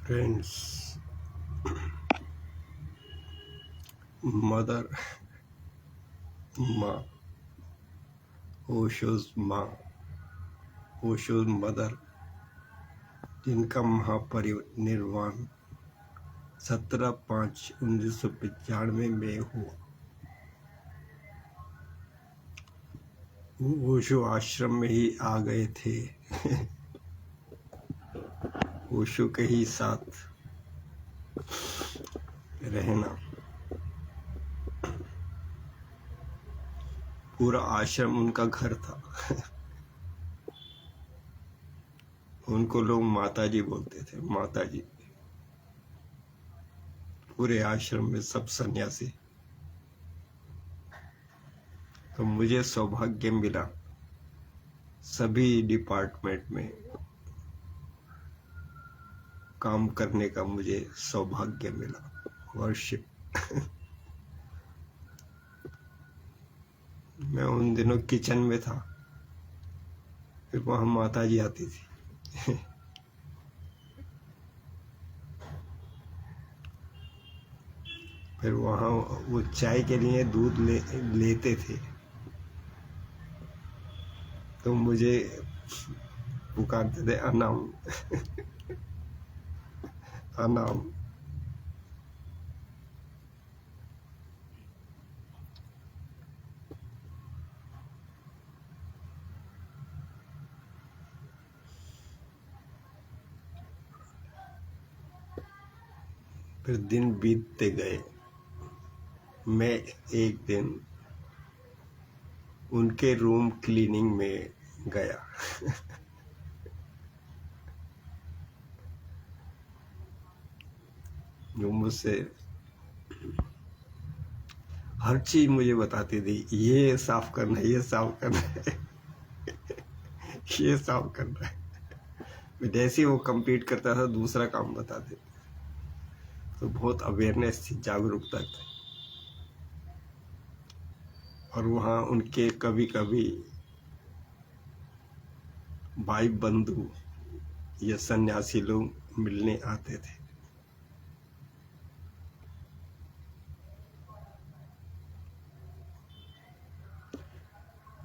Friends, mother, माँ, ओशोज माँ, Osho's mother, जिनका महापरिनिर्वाण 17/5/1995 में हुआ। वो ओशो आश्रम में ही आ गए थे। ओशो के ही साथ रहना। पूरा आश्रम उनका घर था। उनको लोग माताजी बोलते थे, माताजी। पूरे आश्रम में सब सन्यासी। तो मुझे सौभाग्य मिला सभी डिपार्टमेंट में काम करने का। मुझे सौभाग्य मिला। वर्शिप। मैं उन दिनों किचन में था, फिर वहां माता जी आती थी। फिर वहां वो चाय के लिए दूध लेते थे, तो मुझे पुकारते थे अनाम। अनाम। फिर दिन बीतते गए। मैं एक दिन उनके रूम क्लीनिंग में गया। जो मुझसे हर चीज मुझे बताती थी, ये साफ करना है, ये साफ करना है, ये साफ करना है। जैसे ही वो कंप्लीट करता था दूसरा काम बताते थे। तो बहुत अवेयरनेस थी, जागरूकता थी। और वहाँ उनके कभी कभी भाई बंधु या सन्यासी लोग मिलने आते थे।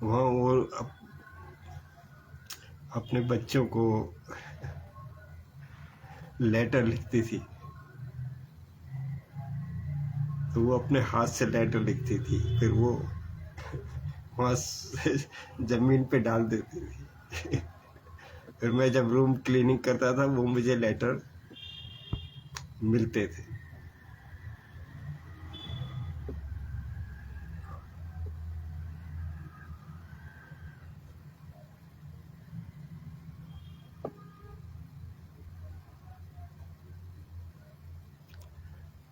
वहाँ वो अपने बच्चों को लेटर लिखती थी, तो वो अपने हाथ से लेटर लिखती थी, फिर वो वहाँ जमीन पे डाल देती थी। फिर मैं जब रूम क्लीनिंग करता था, वो मुझे लेटर मिलते थे।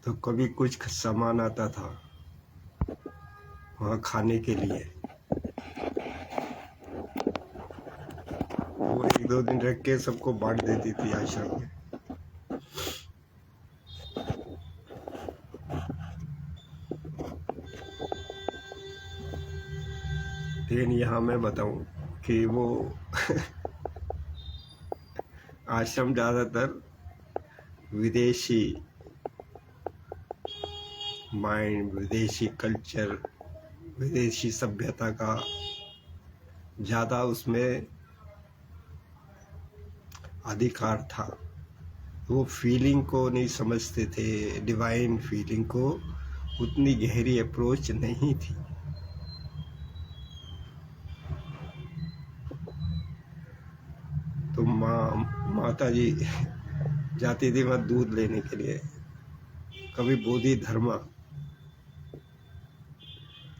तो कभी कुछ सामान आता था वहाँ खाने के लिए, वो 1-2 दिन रख के सबको बांट देती थी आश्रम में। लेकिन यहाँ मैं बताऊं कि वो आश्रम ज़्यादातर विदेशी माइंड, विदेशी कल्चर, विदेशी सभ्यता का ज़्यादा उसमें अधिकार था। वो फीलिंग को नहीं समझते थे, डिवाइन फीलिंग को उतनी गहरी अप्रोच नहीं थी। तो माता जी जाती थी वहाँ दूध लेने के लिए। कभी बोधि धर्मा,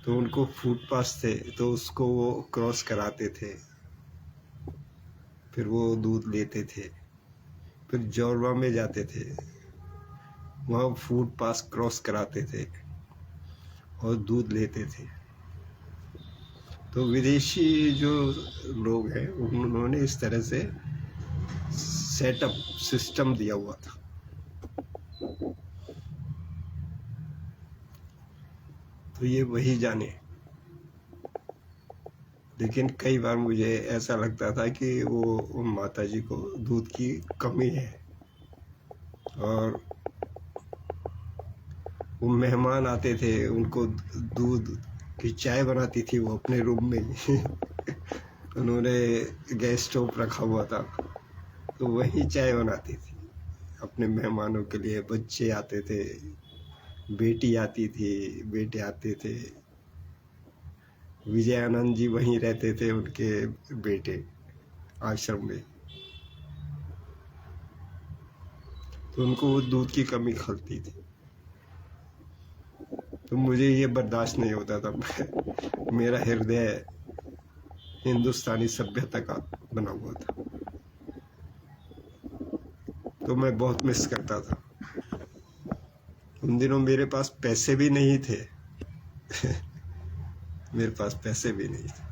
तो उनको फुटपाथ थे, तो उसको वो क्रॉस कराते थे, फिर वो दूध लेते थे। फिर जौरवा में जाते थे, वहाँ फूड पास क्रॉस कराते थे और दूध लेते थे। तो विदेशी जो लोग हैं उन्होंने इस तरह से सेटअप सिस्टम दिया हुआ था। तो ये वही जाने। लेकिन कई बार मुझे ऐसा लगता था कि वो उन माता जी को दूध की कमी है। और वो मेहमान आते थे, उनको दूध की चाय बनाती थी वो अपने रूम में ही उन्होंने गैस स्टोव रखा हुआ था, तो वही चाय बनाती थी अपने मेहमानों के लिए। बच्चे आते थे, बेटी आती थी, बेटे आते थे। विजयानंद जी वहीं रहते थे, उनके बेटे आश्रम में, तो उनको वो दूध की कमी खलती थी। तो मुझे ये बर्दाश्त नहीं होता था मेरा हृदय हिंदुस्तानी सभ्यता का बना हुआ था, तो मैं बहुत मिस करता था। उन दिनों मेरे पास पैसे भी नहीं थे मेरे पास पैसे भी नहीं थे,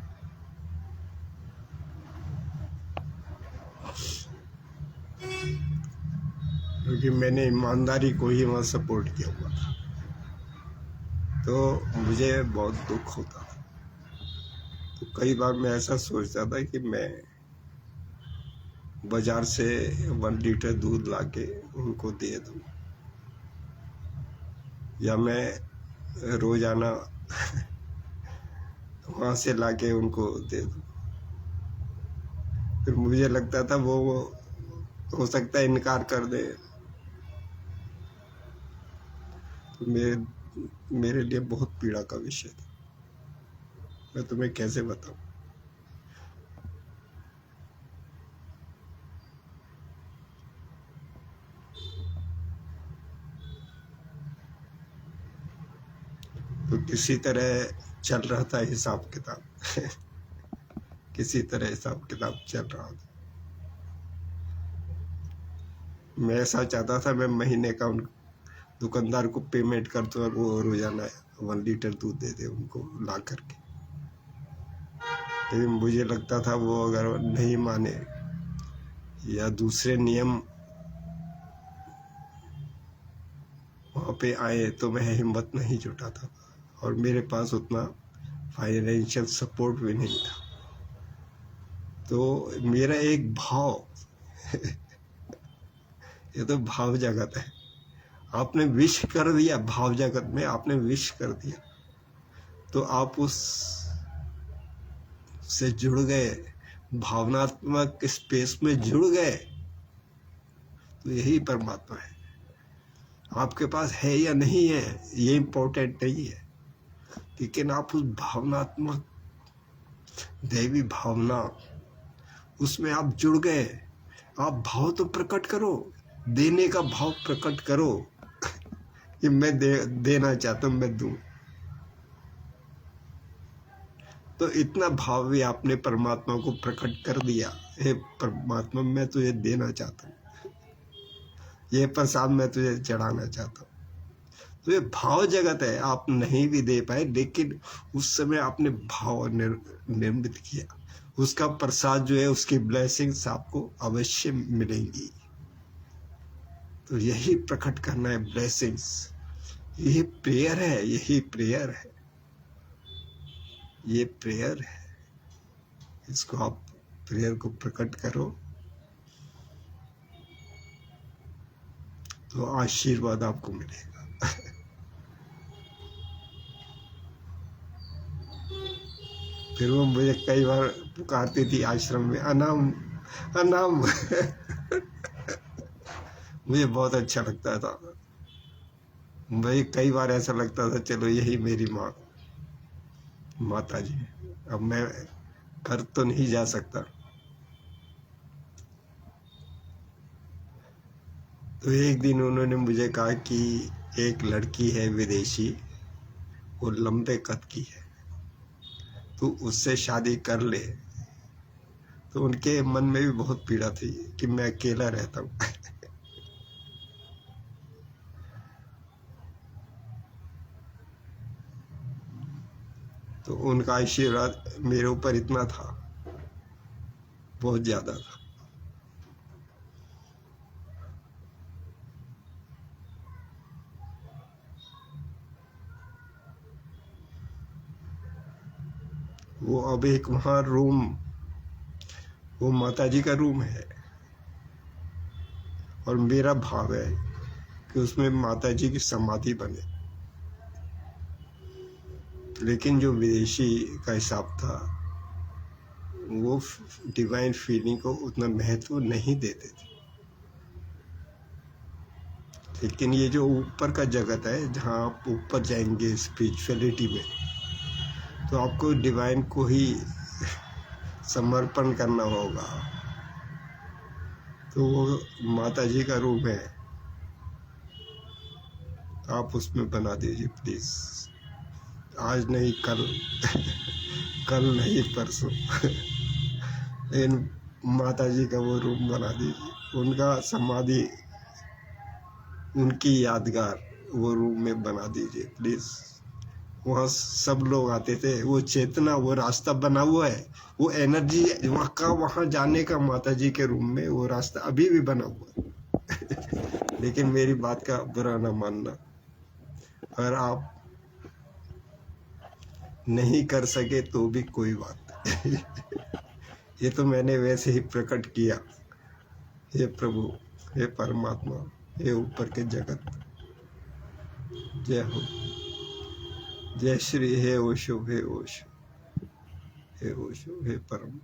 क्योंकि मैंने ईमानदारी को ही वहाँ सपोर्ट किया हुआ था, तो मुझे बहुत दुख होता था। तो कई बार मैं ऐसा सोचता था कि मैं बाजार से 1 लीटर दूध लाके उनको दे दूं, या मैं रोजाना वहाँ से लाके उनको दे दूं। फिर मुझे लगता था वो हो सकता है इनकार कर दे, तो मेरे लिए बहुत पीड़ा का विषय था। मैं तुम्हें कैसे बताऊं। तो किसी तरह चल रहा था हिसाब किताब किसी तरह हिसाब किताब चल रहा था। मैं ऐसा चाहता था मैं महीने का उन दुकानदार को पेमेंट कर दूं और वो रोजाना 1 लीटर दूध दे दे उनको ला करके। लेकिन मुझे लगता था वो अगर नहीं माने या दूसरे नियम वहाँ पे आए तो मैं हिम्मत नहीं जुटाता था, और मेरे पास उतना फाइनेंशियल सपोर्ट भी नहीं था। तो मेरा एक भाव ये तो भाव जगत है, आपने विश कर दिया, भाव जगत में आपने विश कर दिया तो आप उस से जुड़ गए, भावनात्मक स्पेस में जुड़ गए, तो यही परमात्मा है। आपके पास है या नहीं है ये इम्पोर्टेंट नहीं है, लेकिन आप उस भावनात्मक दैवी भावना उसमें आप जुड़ गए। आप भाव तो प्रकट करो, देने का भाव प्रकट करो कि मैं देना चाहता हूं, मैं दूं। तो इतना भाव भी आपने परमात्मा को प्रकट कर दिया, हे परमात्मा मैं तुझे देना चाहता हूँ, ये प्रसाद मैं तुझे चढ़ाना चाहता हूँ। तो ये भाव जगत है, आप नहीं भी दे पाए लेकिन उस समय आपने भाव निर्मित किया, उसका प्रसाद जो है उसकी ब्लेसिंग्स आपको अवश्य मिलेंगी। तो यही प्रकट करना है ब्लेसिंग्स, यही प्रेयर है, यही प्रेयर है, ये प्रेयर है। इसको आप प्रेयर को प्रकट करो तो आशीर्वाद आपको मिलेगा फिर वो मुझे कई बार पुकारती थी आश्रम में, अनाम अनाम मुझे बहुत अच्छा लगता था भाई। कई बार ऐसा लगता था चलो यही मेरी माता जी, अब मैं घर तो नहीं जा सकता। तो एक दिन उन्होंने मुझे कहा कि एक लड़की है विदेशी, वो लंबे कद की है, तू उससे शादी कर ले। तो उनके मन में भी बहुत पीड़ा थी कि मैं अकेला रहता हूँ तो उनका आशीर्वाद मेरे ऊपर इतना था, बहुत ज्यादा था। वो अब एक वहाँ रूम, वो माता जी का रूम है और मेरा भाव है कि उसमें माता जी की समाधि बने। लेकिन जो विदेशी का हिसाब था, वो डिवाइन फीलिंग को उतना महत्व नहीं देते थे। लेकिन ये जो ऊपर का जगत है, जहाँ आप ऊपर जाएंगे स्पिरिचुअलिटी में, तो आपको डिवाइन को ही समर्पण करना होगा। तो वो माता जी का रूप है, आप उसमें बना दीजिए प्लीज। आज नहीं कल कल नहीं परसों लेकिन माता जी का वो रूप बना दीजिए, उनका समाधि, उनकी यादगार वो रूम में बना दीजिए प्लीज। वहाँ सब लोग आते थे, वो चेतना, वो रास्ता बना हुआ है, वो एनर्जी वहाँ का, वहाँ जाने का माता जी के रूम में वो रास्ता अभी भी बना हुआ है लेकिन मेरी बात का बुरा ना मानना। अगर आप नहीं कर सके तो भी कोई बात नहीं ये तो मैंने वैसे ही प्रकट किया। हे प्रभु, हे परमात्मा, हे ऊपर के जगत, जय हो, जय श्री, हे ओशो, हे ओशो, हे ओशो, हे परम।